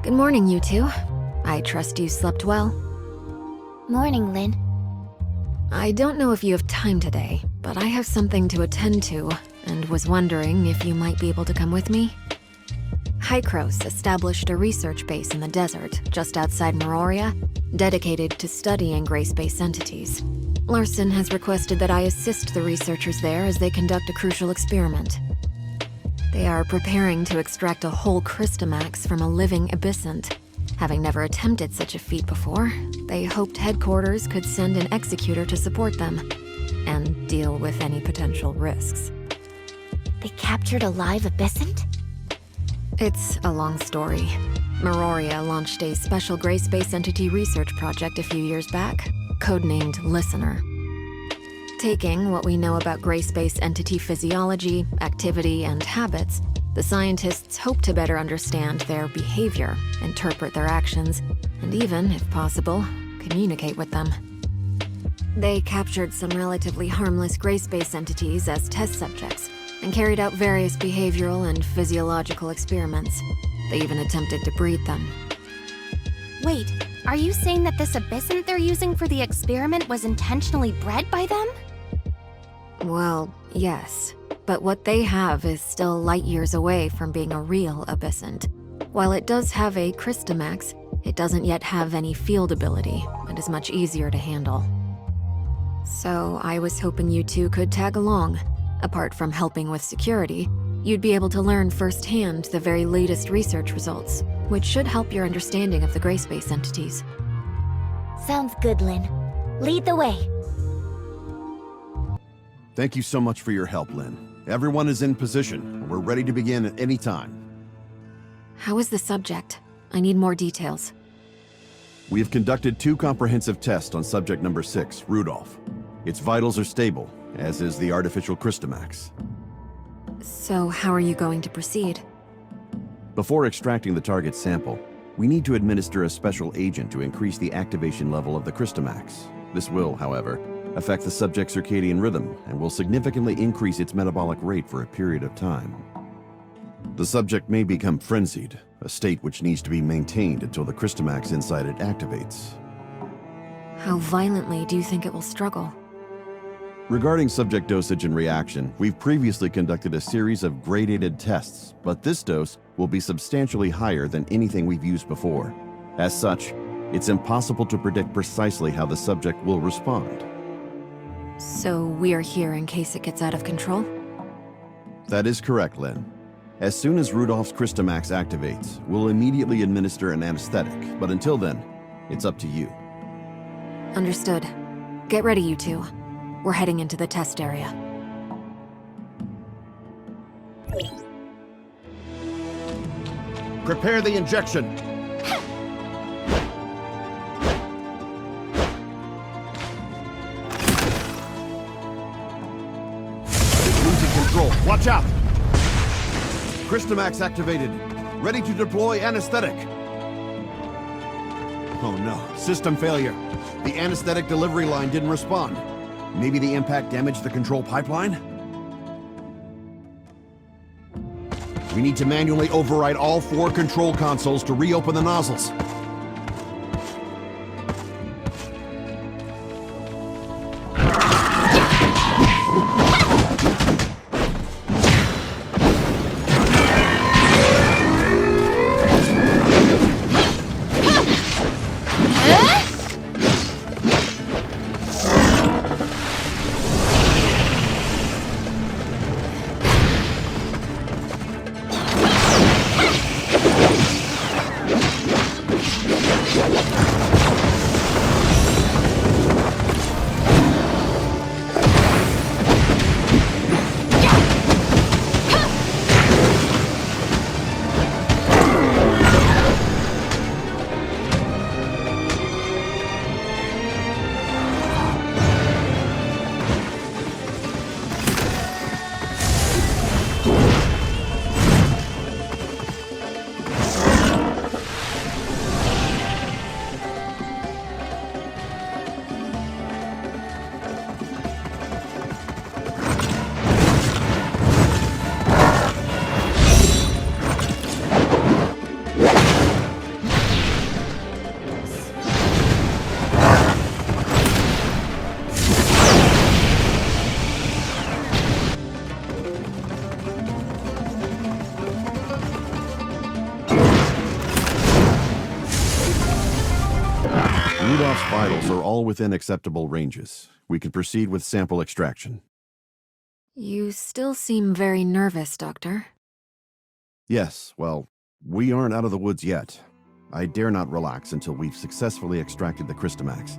Good morning, you two. I trust you slept well. Morning, Lynn. I don't know if you have time today, but I have something to attend to, and was wondering if you might be able to come with me. Hykros established a research base in the desert, just outside Mirroria, dedicated to studying Grayspace Entities. Larson has requested that I assist the researchers there as they conduct a crucial experiment. They are preparing to extract a whole Crystamax from a living abyssant. Having never attempted such a feat before, they hoped headquarters could send an executor to support them, and deal with any potential risks. They captured a live abyssant? It's a long story. Mirroria launched a special Grayspace Entity research project a few years back, codenamed Listener. Taking what we know about Grayspace Entity physiology, activity, and habits, the scientists hope to better understand their behavior, interpret their actions, and even, if possible, communicate with them. They captured some relatively harmless Grayspace entities as test subjects, and carried out various behavioral and physiological experiments. They even attempted to breed them. Wait, are you saying that this abyssant they're using for the experiment was intentionally bred by them? Well, yes. But what they have is still light years away from being a real abyssant. While it does have a Crystamax, it doesn't yet have any field ability, and is much easier to handle. So I was hoping you two could tag along. Apart from helping with security, you'd be able to learn firsthand the very latest research results, which should help your understanding of the Grayspace entities. Sounds good, Lynn. Lead the way. Thank you so much for your help, Lynn. Everyone is in position. We're ready to begin at any time. How is the subject? I need more details. We have conducted 2 comprehensive tests on subject number 6, Rudolph. Its vitals are stable, as is the artificial Crystamax. So how are you going to proceed? Before extracting the target sample, we need to administer a special agent to increase the activation level of the Crystamax. This will, however, affect the subject's circadian rhythm and will significantly increase its metabolic rate for a period of time. The subject may become frenzied, a state which needs to be maintained until the Crystamax inside it activates. How violently do you think it will struggle? Regarding subject dosage and reaction, we've previously conducted a series of gradated tests, but this dose will be substantially higher than anything we've used before. As such, it's impossible to predict precisely how the subject will respond. So we are here in case it gets out of control? That is correct, Lynn. As soon as Rudolph's Crystamax activates, we'll immediately administer an anesthetic, but until then, it's up to you. Understood. Get ready, you two. We're heading into the test area. Prepare the injection! Watch out! Crystamax activated. Ready to deploy anesthetic. Oh no, system failure. The anesthetic delivery line didn't respond. Maybe the impact damaged the control pipeline? We need to manually override all 4 control consoles to reopen the nozzles. Rudolph's vitals are all within acceptable ranges. We can proceed with sample extraction. You still seem very nervous, Doctor. Yes, well, we aren't out of the woods yet. I dare not relax until we've successfully extracted the Crystamax.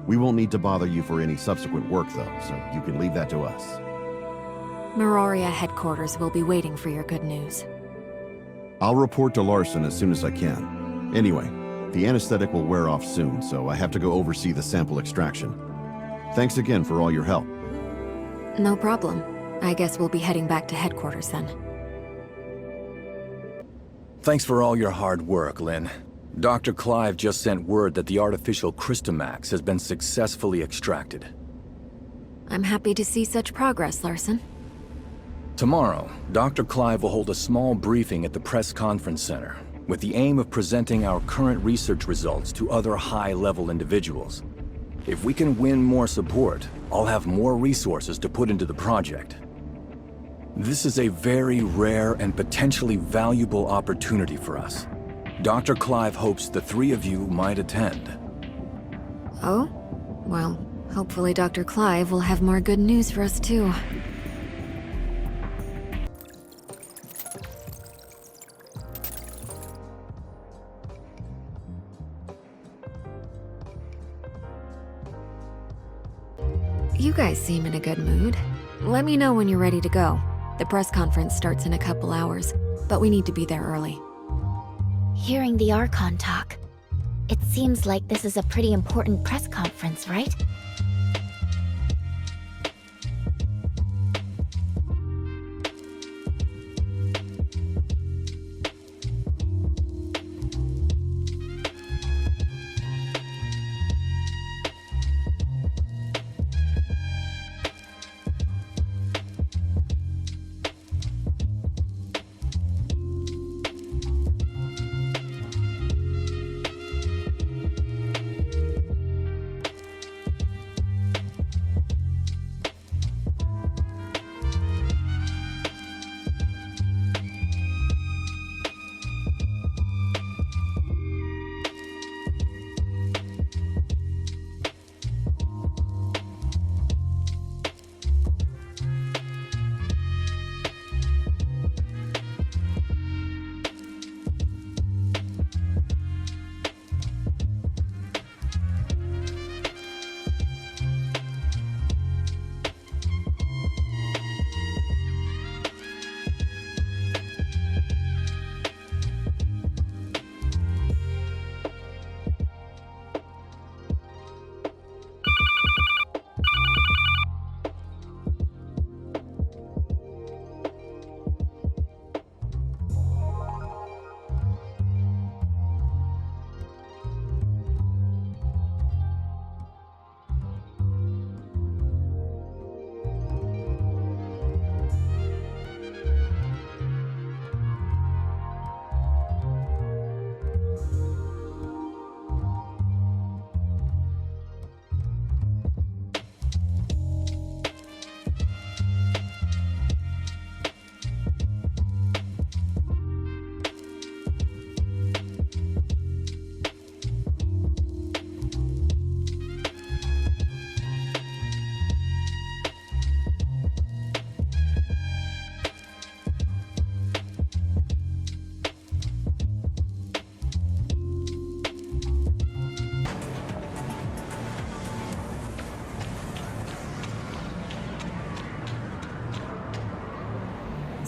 We won't need to bother you for any subsequent work, though, so you can leave that to us. Mirroria headquarters will be waiting for your good news. I'll report to Larson as soon as I can. Anyway, the anesthetic will wear off soon, so I have to go oversee the sample extraction. Thanks again for all your help. No problem. I guess we'll be heading back to headquarters then. Thanks for all your hard work, Lynn. Dr. Clive just sent word that the artificial Crystamax has been successfully extracted. I'm happy to see such progress, Larson. Tomorrow, Dr. Clive will hold a small briefing at the press conference center, with the aim of presenting our current research results to other high-level individuals. If we can win more support, I'll have more resources to put into the project. This is a very rare and potentially valuable opportunity for us. Dr. Clive hopes the three of you might attend. Oh? Well, hopefully Dr. Clive will have more good news for us too. You guys seem in a good mood. Let me know when you're ready to go. The press conference starts in a couple hours, but we need to be there early. Hearing the Archon talk, it seems like this is a pretty important press conference, right?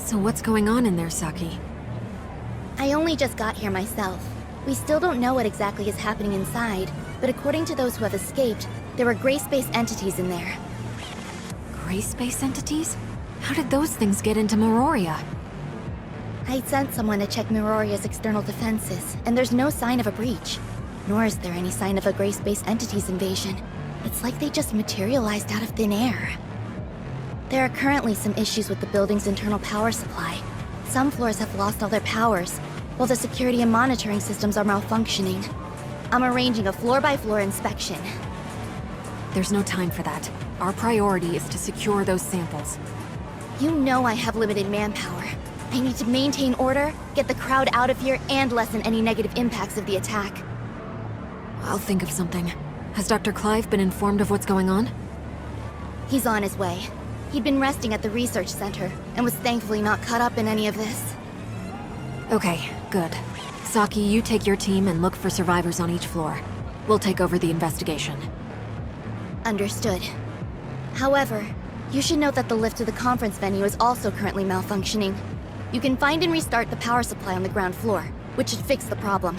So what's going on in there, Saki? I only just got here myself. We still don't know what exactly is happening inside, but according to those who have escaped, there were Grayspace Entities in there. Grayspace Entities? How did those things get into Mirroria? I sent someone to check Mirroria's external defenses, and there's no sign of a breach. Nor is there any sign of a Grayspace Entities invasion. It's like they just materialized out of thin air. There are currently some issues with the building's internal power supply. Some floors have lost all their powers, while the security and monitoring systems are malfunctioning. I'm arranging a floor-by-floor inspection. There's no time for that. Our priority is to secure those samples. You know I have limited manpower. I need to maintain order, get the crowd out of here, and lessen any negative impacts of the attack. I'll think of something. Has Dr. Clive been informed of what's going on? He's on his way. He'd been resting at the research center, and was thankfully not caught up in any of this. Okay, good. Saki, you take your team and look for survivors on each floor. We'll take over the investigation. Understood. However, you should note that the lift to the conference venue is also currently malfunctioning. You can find and restart the power supply on the ground floor, which should fix the problem.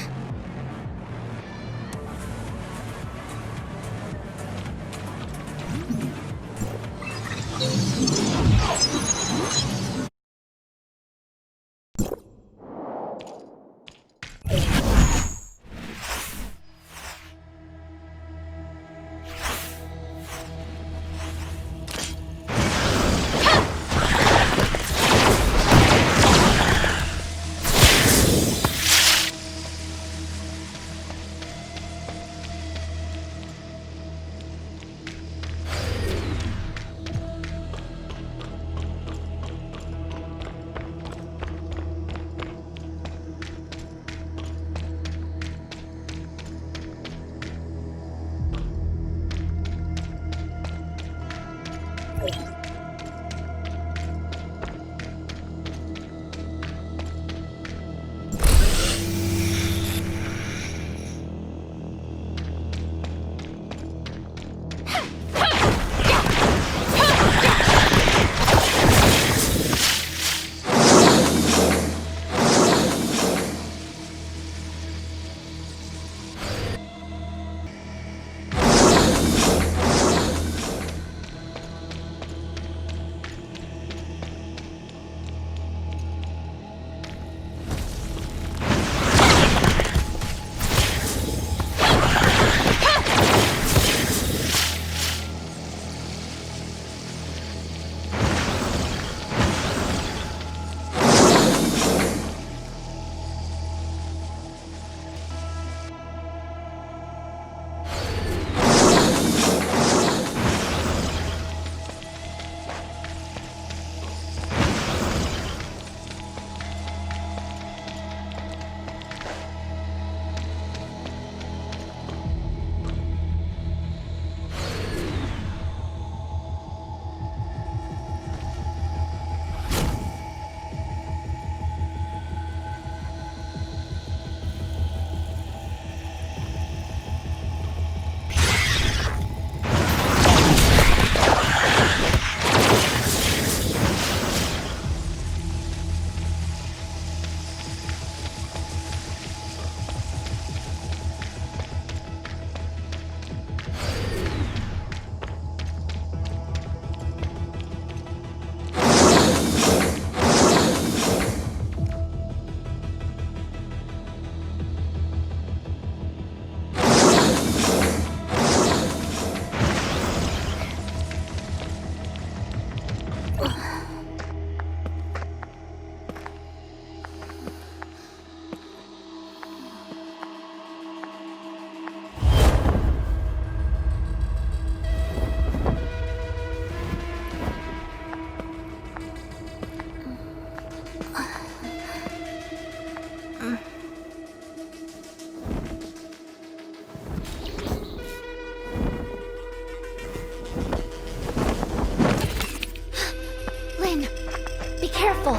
Careful!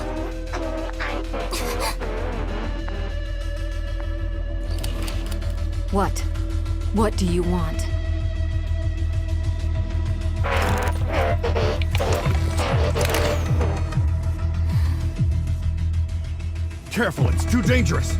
What? What do you want? Careful, it's too dangerous!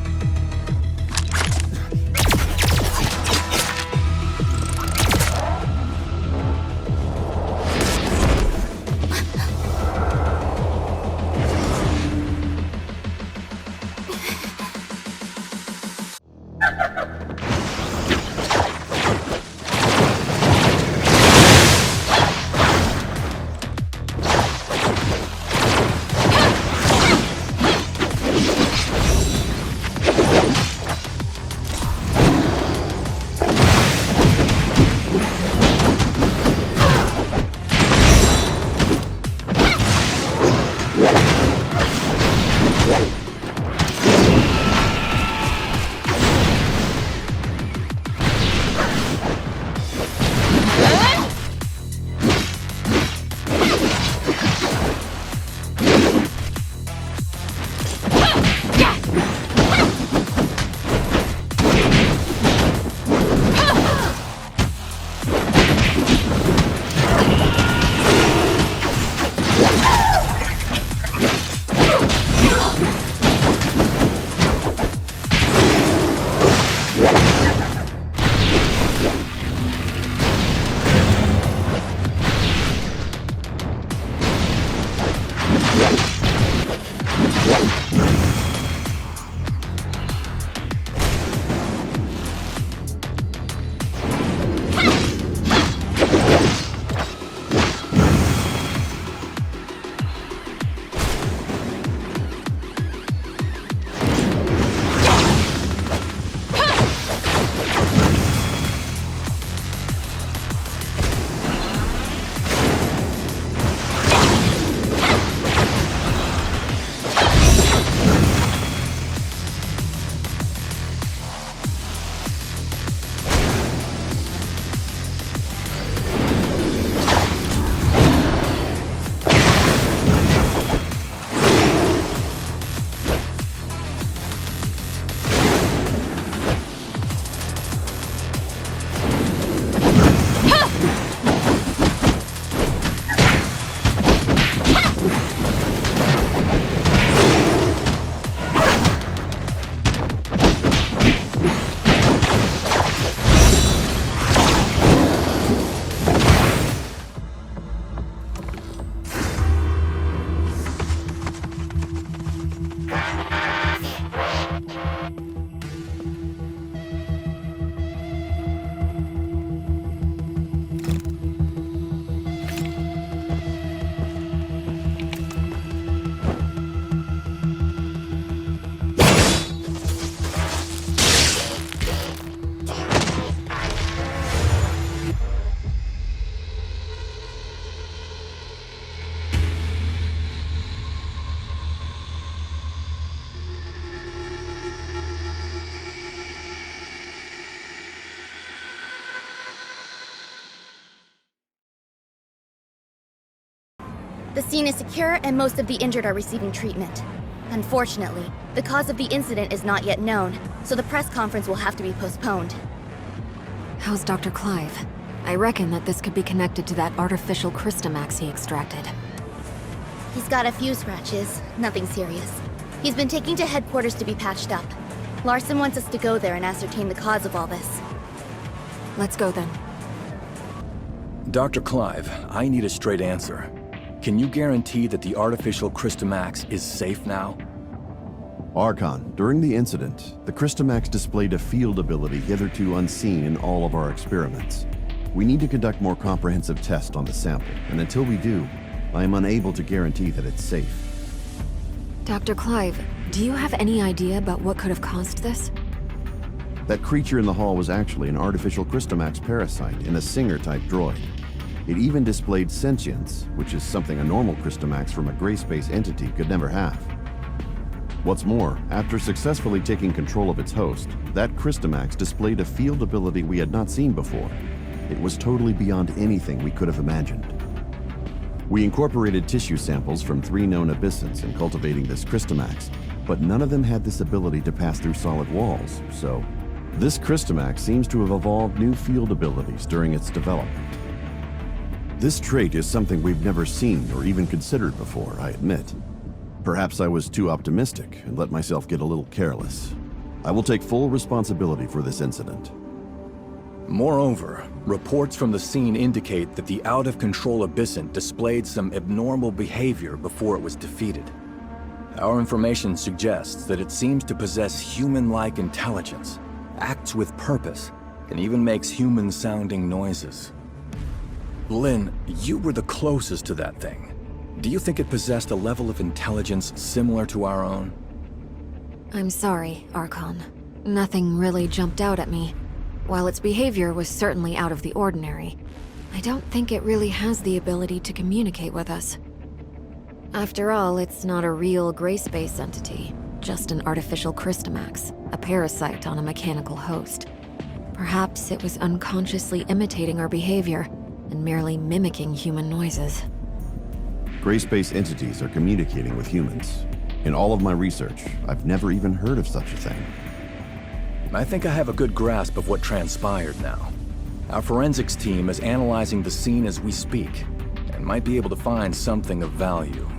The scene is secure and most of the injured are receiving treatment. Unfortunately, the cause of the incident is not yet known, so the press conference will have to be postponed. How's Dr. Clive? I reckon that this could be connected to that artificial Crystamax he extracted. He's got a few scratches, nothing serious. He's been taken to headquarters to be patched up. Larson wants us to go there and ascertain the cause of all this. Let's go then. Dr. Clive, I need a straight answer. Can you guarantee that the artificial Crystamax is safe now? Archon, during the incident, the Crystamax displayed a field ability hitherto unseen in all of our experiments. We need to conduct more comprehensive tests on the sample, and until we do, I am unable to guarantee that it's safe. Dr. Clive, do you have any idea about what could have caused this? That creature in the hall was actually an artificial Crystamax parasite in a Singer-type droid. It even displayed sentience, which is something a normal Crystamax from a Grayspace entity could never have. What's more, after successfully taking control of its host, that Crystamax displayed a field ability we had not seen before. It was totally beyond anything we could have imagined. We incorporated tissue samples from 3 known abyssants in cultivating this Crystamax, but none of them had this ability to pass through solid walls, so this Crystamax seems to have evolved new field abilities during its development. This trait is something we've never seen or even considered before, I admit. Perhaps I was too optimistic and let myself get a little careless. I will take full responsibility for this incident. Moreover, reports from the scene indicate that the out-of-control abyssant displayed some abnormal behavior before it was defeated. Our information suggests that it seems to possess human-like intelligence, acts with purpose, and even makes human-sounding noises. Lynn, you were the closest to that thing. Do you think it possessed a level of intelligence similar to our own? I'm sorry, Archon. Nothing really jumped out at me. While its behavior was certainly out of the ordinary, I don't think it really has the ability to communicate with us. After all, it's not a real Grayspace entity, just an artificial Crystamax, a parasite on a mechanical host. Perhaps it was unconsciously imitating our behavior and merely mimicking human noises. Grayspace entities are communicating with humans. In all of my research, I've never even heard of such a thing. I think I have a good grasp of what transpired now. Our forensics team is analyzing the scene as we speak, and might be able to find something of value.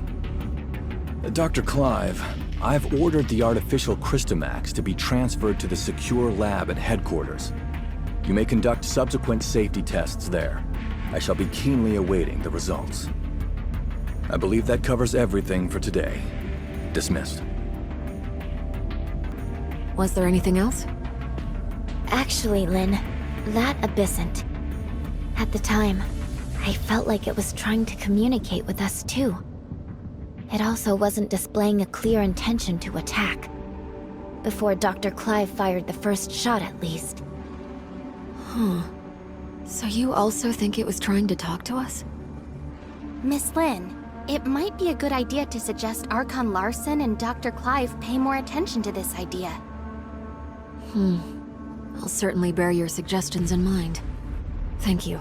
Dr. Clive, I've ordered the artificial Crystamax to be transferred to the secure lab at headquarters. You may conduct subsequent safety tests there. I shall be keenly awaiting the results. I believe that covers everything for today. Dismissed. Was there anything else? Actually, Lynn, that abyssant. At the time, I felt like it was trying to communicate with us too. It also wasn't displaying a clear intention to attack. Before Dr. Clive fired the first shot, at least. Huh. So you also think it was trying to talk to us? Miss Lynn, it might be a good idea to suggest Archon Larson and Dr. Clive pay more attention to this idea. I'll certainly bear your suggestions in mind. Thank you.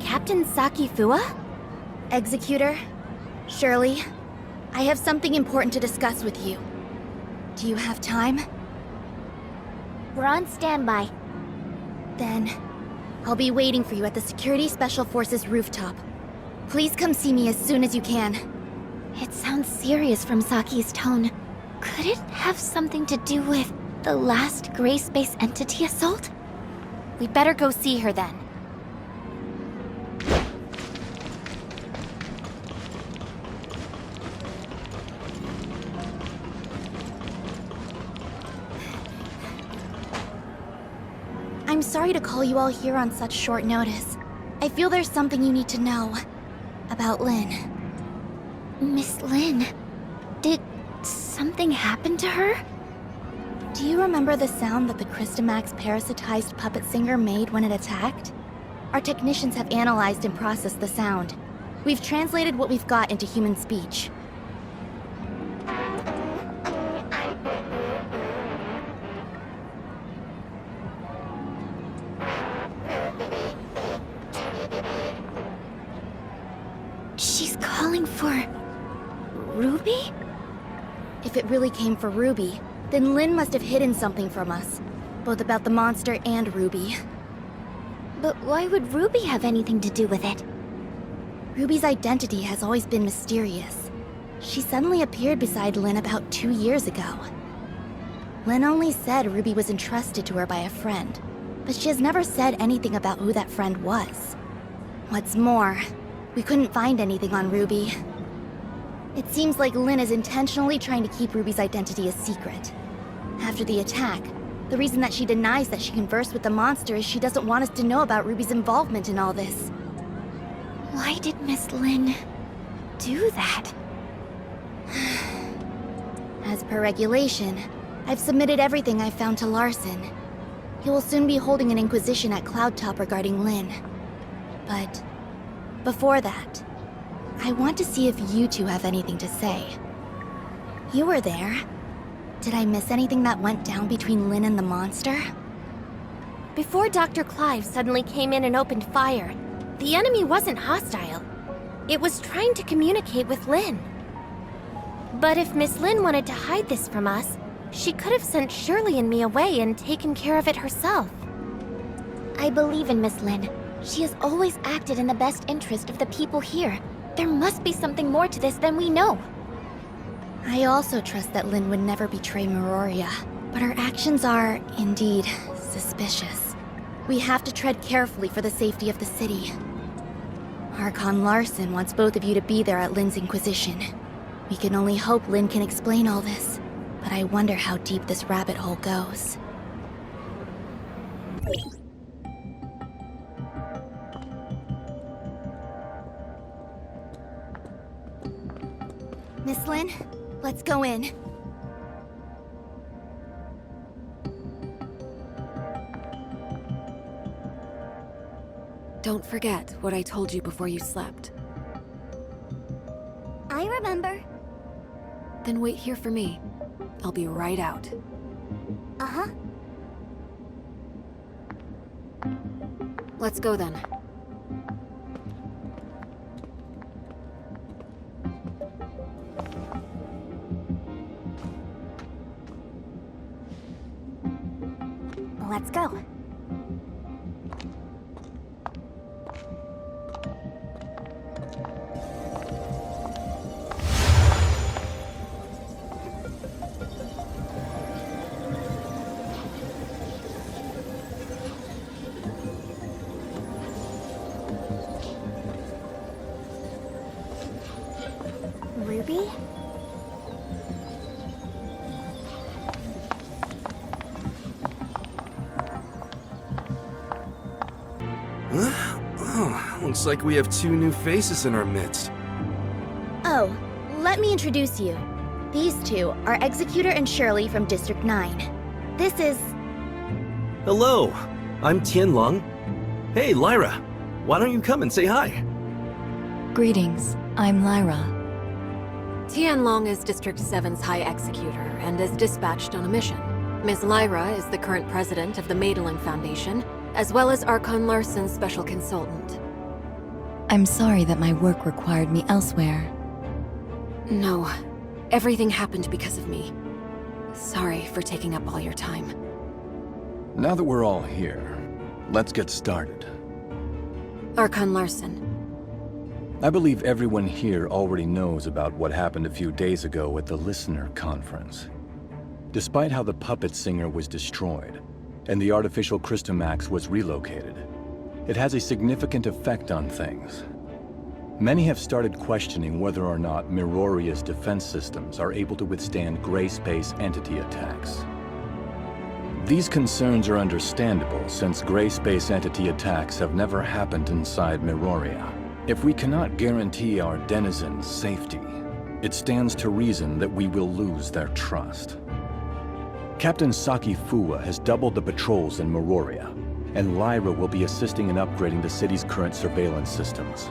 Captain Saki Fuwa? Executor? Shirley? I have something important to discuss with you. Do you have time? We're on standby. Then, I'll be waiting for you at the Security Special Forces rooftop. Please come see me as soon as you can. It sounds serious from Saki's tone. Could it have something to do with the last Grayspace Entity assault? We'd better go see her then. I'm sorry to call you all here on such short notice. I feel there's something you need to know about Lynn. Miss Lynn, did something happen to her? Do you remember the sound that the Christomax parasitized Puppet Singer made when it attacked? Our technicians have analyzed and processed the sound. We've translated what we've got into human speech. She's calling for... Ruby? If it really came for Ruby, then Lynn must have hidden something from us. Both about the monster and Ruby. But why would Ruby have anything to do with it? Ruby's identity has always been mysterious. She suddenly appeared beside Lynn about 2 years ago. Lynn only said Ruby was entrusted to her by a friend, but she has never said anything about who that friend was. What's more, we couldn't find anything on Ruby. It seems like Lynn is intentionally trying to keep Ruby's identity a secret. After the attack, the reason that she denies that she conversed with the monster is she doesn't want us to know about Ruby's involvement in all this. Why did Miss Lynn do that? As per regulation, I've submitted everything I've found to Larson. He will soon be holding an inquisition at Cloudtop regarding Lynn. But before that, I want to see if you two have anything to say. You were there. Did I miss anything that went down between Lynn and the monster? Before Dr. Clive suddenly came in and opened fire, the enemy wasn't hostile. It was trying to communicate with Lynn. But if Miss Lynn wanted to hide this from us, she could have sent Shirley and me away and taken care of it herself. I believe in Miss Lynn. She has always acted in the best interest of the people here. There must be something more to this than we know. I also trust that Lynn would never betray Mirroria, but her actions are, indeed, suspicious. We have to tread carefully for the safety of the city. Archon Larson wants both of you to be there at Lynn's Inquisition. We can only hope Lynn can explain all this, but I wonder how deep this rabbit hole goes. Miss Lynn, let's go in. Don't forget what I told you before you slept. I remember. Then wait here for me. I'll be right out. Uh-huh. Let's go then. Let's go. Ruby? Oh, looks like we have 2 new faces in our midst. Oh, let me introduce you. These two are Executor and Shirley from District 9. This is... Hello, I'm Tianlong. Hey, Lyra, why don't you come and say hi? Greetings, I'm Lyra. Tianlong is District 7's High Executor and is dispatched on a mission. Ms. Lyra is the current president of the Madeline Foundation, as well as Archon Larson's special consultant. I'm sorry that my work required me elsewhere. No, everything happened because of me. Sorry for taking up all your time. Now that we're all here, let's get started. Archon Larson. I believe everyone here already knows about what happened a few days ago at the Listener Conference. Despite how the Puppet Singer was destroyed, and the artificial Christomax was relocated, it has a significant effect on things. Many have started questioning whether or not Mirroria's defense systems are able to withstand Grayspace Entity attacks. These concerns are understandable since Grayspace Entity attacks have never happened inside Mirroria. If we cannot guarantee our denizens' safety, it stands to reason that we will lose their trust. Captain Saki Fuwa has doubled the patrols in Mirroria, and Lyra will be assisting in upgrading the city's current surveillance systems.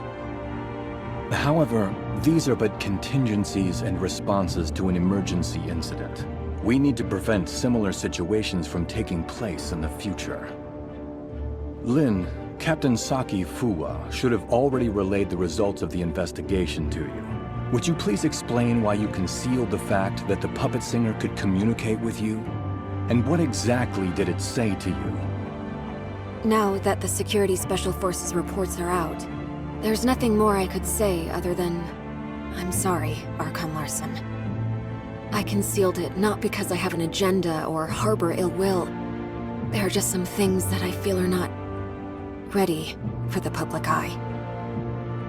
However, these are but contingencies and responses to an emergency incident. We need to prevent similar situations from taking place in the future. Lin, Captain Saki Fuwa should have already relayed the results of the investigation to you. Would you please explain why you concealed the fact that the Pupper Singer could communicate with you? And what exactly did it say to you? Now that the Security Special Forces reports are out, there's nothing more I could say other than, I'm sorry, Archon Larson. I concealed it not because I have an agenda or harbor ill will. There are just some things that I feel are not ready for the public eye.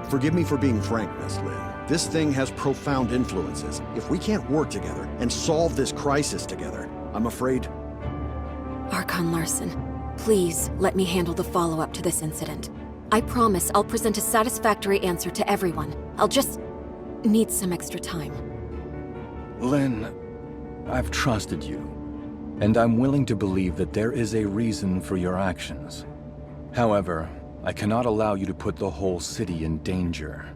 Forgive me for being frank, Miss Lin. This thing has profound influences. If we can't work together and solve this crisis together, I'm afraid... Archon Larson, please let me handle the follow-up to this incident. I promise I'll present a satisfactory answer to everyone. I'll just need some extra time. Lin, I've trusted you, and I'm willing to believe that there is a reason for your actions. However, I cannot allow you to put the whole city in danger.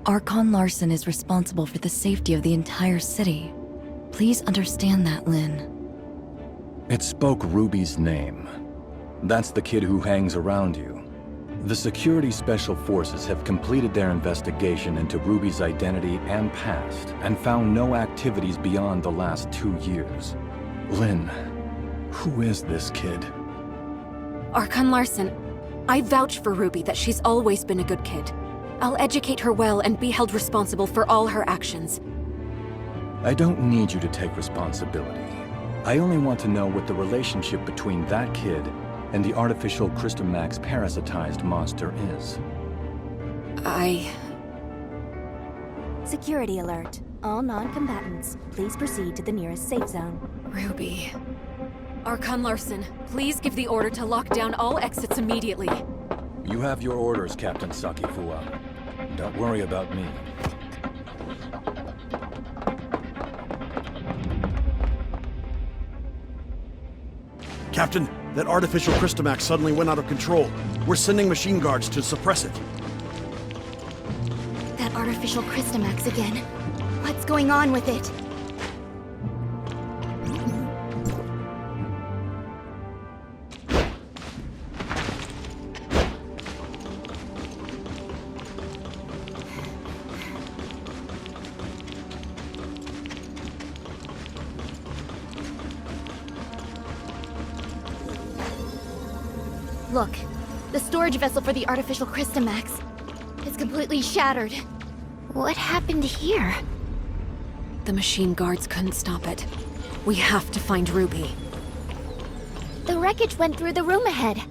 Archon Larson is responsible for the safety of the entire city. Please understand that, Lin. It spoke Ruby's name. That's the kid who hangs around you. The Security Special Forces have completed their investigation into Ruby's identity and past, and found no activities beyond the last 2 years. Lin, who is this kid? Archon Larson, I vouch for Ruby that she's always been a good kid. I'll educate her well and be held responsible for all her actions. I don't need you to take responsibility. I only want to know what the relationship between that kid and the artificial Crystamax parasitized monster is. Security alert. All non-combatants, please proceed to the nearest safe zone. Ruby. Archon Larson, please give the order to lock down all exits immediately. You have your orders, Captain Saki Fuwa. Don't worry about me. Captain, that artificial Crystamax suddenly went out of control. We're sending machine guards to suppress it. That artificial Crystamax again. What's going on with it? Look, the storage vessel for the artificial Crystamax is completely shattered. What happened here? The machine guards couldn't stop it. We have to find Ruby. The wreckage went through the room ahead.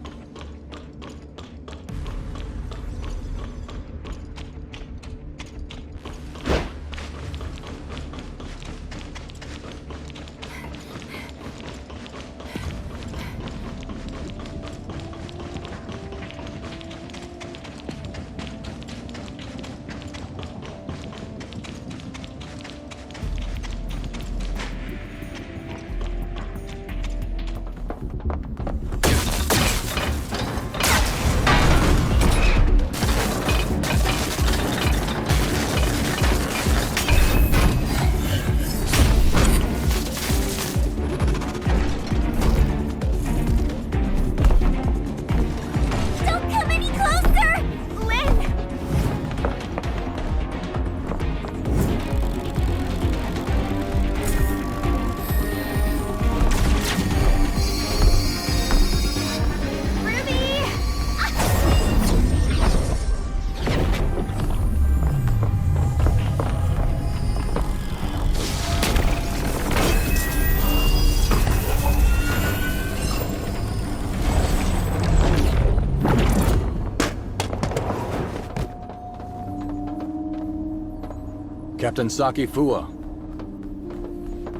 Captain Saki Fuwa,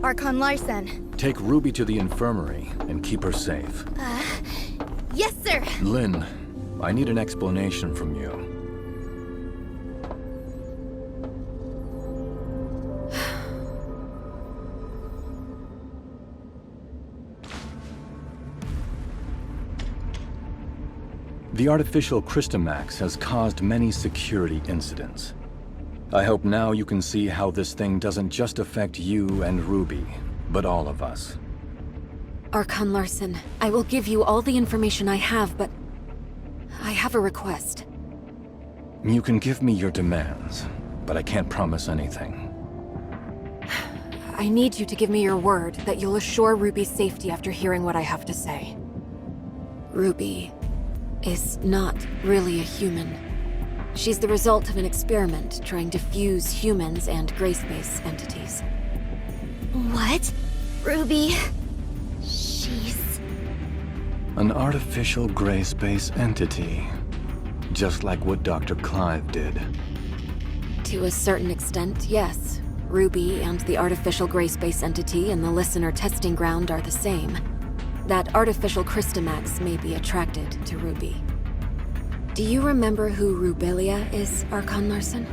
Archon Larson. take Ruby to the infirmary and keep her safe. Yes, sir! Lin, I need an explanation from you. The artificial Crystamax has caused many security incidents. I hope now you can see how this thing doesn't just affect you and Ruby, but all of us. Archon Larson, I will give you all the information I have, but I have a request. You can give me your demands, but I can't promise anything. I need you to give me your word that you'll assure Ruby's safety after hearing what I have to say. Ruby is not really a human. She's the result of an experiment trying to fuse humans and Grayspace entities. What? Ruby? She's... An artificial Grayspace entity. Just like what Dr. Clive did. To a certain extent, yes. Ruby and the artificial Grayspace entity in the listener testing ground are the same. That artificial Crystamax may be attracted to Ruby. Do you remember who Rubilia is, Archon Larson?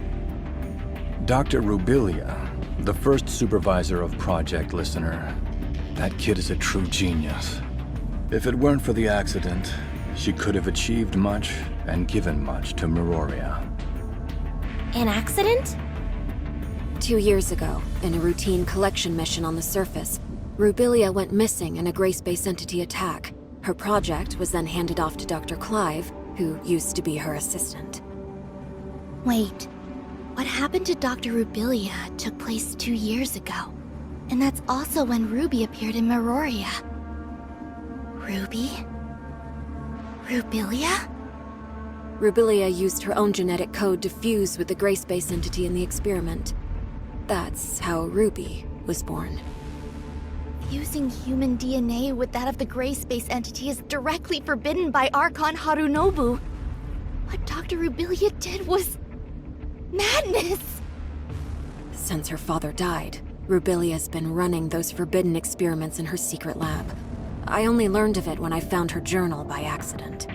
Dr. Rubilia, the first supervisor of Project Listener. That kid is a true genius. If it weren't for the accident, she could have achieved much and given much to Mirroria. An accident? 2 years ago, in a routine collection mission on the surface, Rubilia went missing in a Grayspace entity attack. Her project was then handed off to Dr. Clive, who used to be her assistant. Wait. What happened to Dr. Rubilia took place 2 years ago. And that's also when Ruby appeared in Mirroria. Ruby? Rubilia? Rubilia used her own genetic code to fuse with the Grayspace entity in the experiment. That's how Ruby was born. Fusing human DNA with that of the Grayspace entity is directly forbidden by Archon Harunobu. What Dr. Rubilia did was... madness! Since her father died, Rubilia's been running those forbidden experiments in her secret lab. I only learned of it when I found her journal by accident.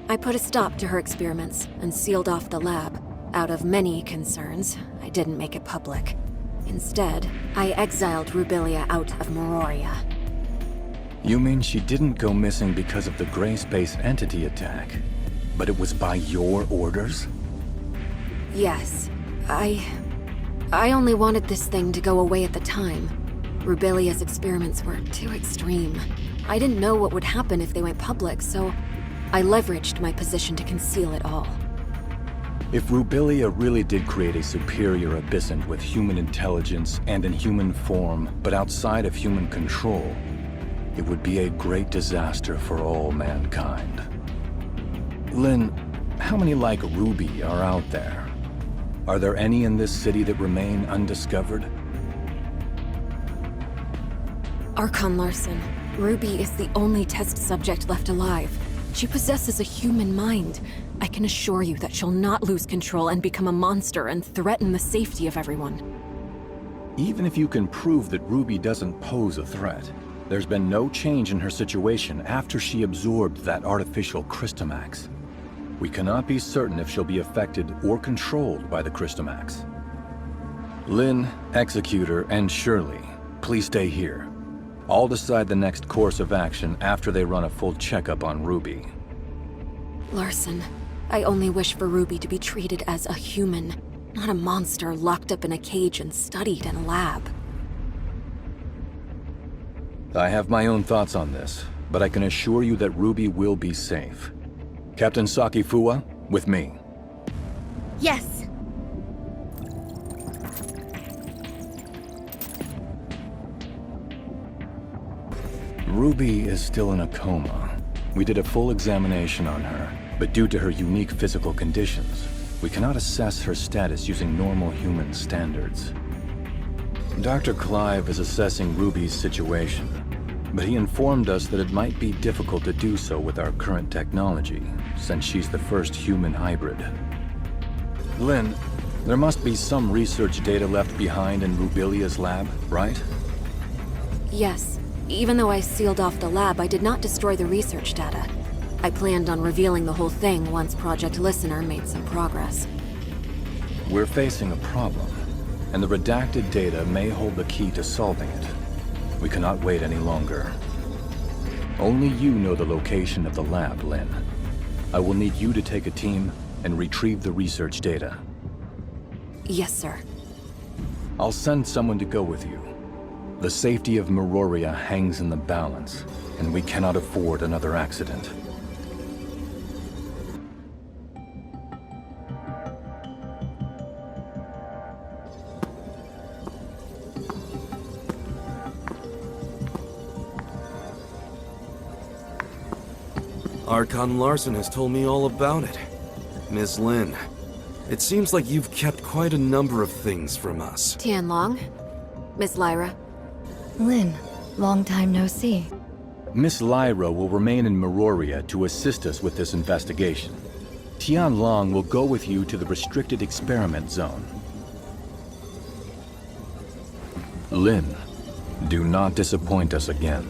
I put a stop to her experiments and sealed off the lab. Out of many concerns, I didn't make it public. Instead, I exiled Rubilia out of Mirroria. You mean she didn't go missing because of the Grayspace entity attack, but it was by your orders? Yes. I only wanted this thing to go away at the time. Rubilia's experiments were too extreme. I didn't know what would happen if they went public, so I leveraged my position to conceal it all. If Rubilia really did create a superior abyssant with human intelligence and in human form, but outside of human control, it would be a great disaster for all mankind. Lynn, how many like Ruby are out there? Are there any in this city that remain undiscovered? Archon Larson, Ruby is the only test subject left alive. She possesses a human mind. I can assure you that she'll not lose control and become a monster and threaten the safety of everyone. Even if you can prove that Ruby doesn't pose a threat, there's been no change in her situation after she absorbed that artificial Crystamax. We cannot be certain if she'll be affected or controlled by the Crystamax. Lynn, Executor, and Shirley, please stay here. I'll decide the next course of action after they run a full checkup on Ruby. Larson, I only wish for Ruby to be treated as a human, not a monster locked up in a cage and studied in a lab. I have my own thoughts on this, but I can assure you that Ruby will be safe. Captain Saki Fuwa, with me. Yes. Ruby is still in a coma. We did a full examination on her, but due to her unique physical conditions, we cannot assess her status using normal human standards. Dr. Clive is assessing Ruby's situation, but he informed us that it might be difficult to do so with our current technology, since she's the first human hybrid. Lynn, there must be some research data left behind in Rubilia's lab, right? Yes. Even though I sealed off the lab, I did not destroy the research data. I planned on revealing the whole thing once Project Listener made some progress. We're facing a problem, and the redacted data may hold the key to solving it. We cannot wait any longer. Only you know the location of the lab, Lynn. I will need you to take a team and retrieve the research data. Yes, sir. I'll send someone to go with you. The safety of Mirroria hangs in the balance, and we cannot afford another accident. Archon Larson has told me all about it. Miss Lin, it seems like you've kept quite a number of things from us. Tianlong. Miss Lyra. Lin, long time no see. Miss Lyra will remain in Mirroria to assist us with this investigation. Tianlong will go with you to the restricted experiment zone. Lin, do not disappoint us again.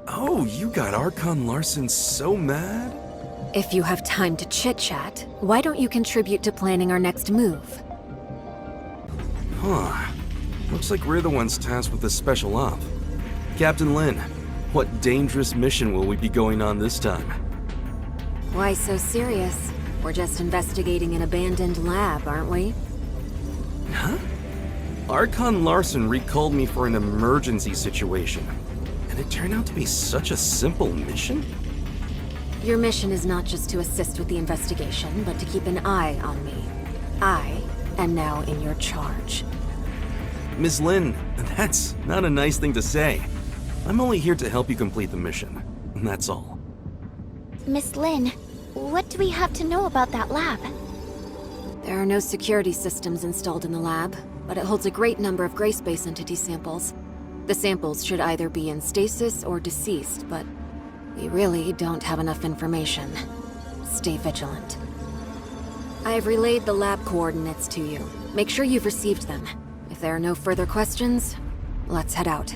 Oh, you got Archon Larson so mad? If you have time to chit-chat, why don't you contribute to planning our next move? Huh. Looks like we're the ones tasked with this special op. Captain Lin, what dangerous mission will we be going on this time? Why so serious? We're just investigating an abandoned lab, aren't we? Huh? Archon Larson recalled me for an emergency situation. And it turned out to be such a simple mission? Your mission is not just to assist with the investigation, but to keep an eye on me. I am now in your charge. Ms. Lin, that's not a nice thing to say. I'm only here to help you complete the mission. And that's all. Miss Lin, what do we have to know about that lab? There are no security systems installed in the lab, but it holds a great number of Grayspace Entity samples. The samples should either be in stasis or deceased, but we really don't have enough information. Stay vigilant. I have relayed the lab coordinates to you. Make sure you've received them. If there are no further questions, let's head out.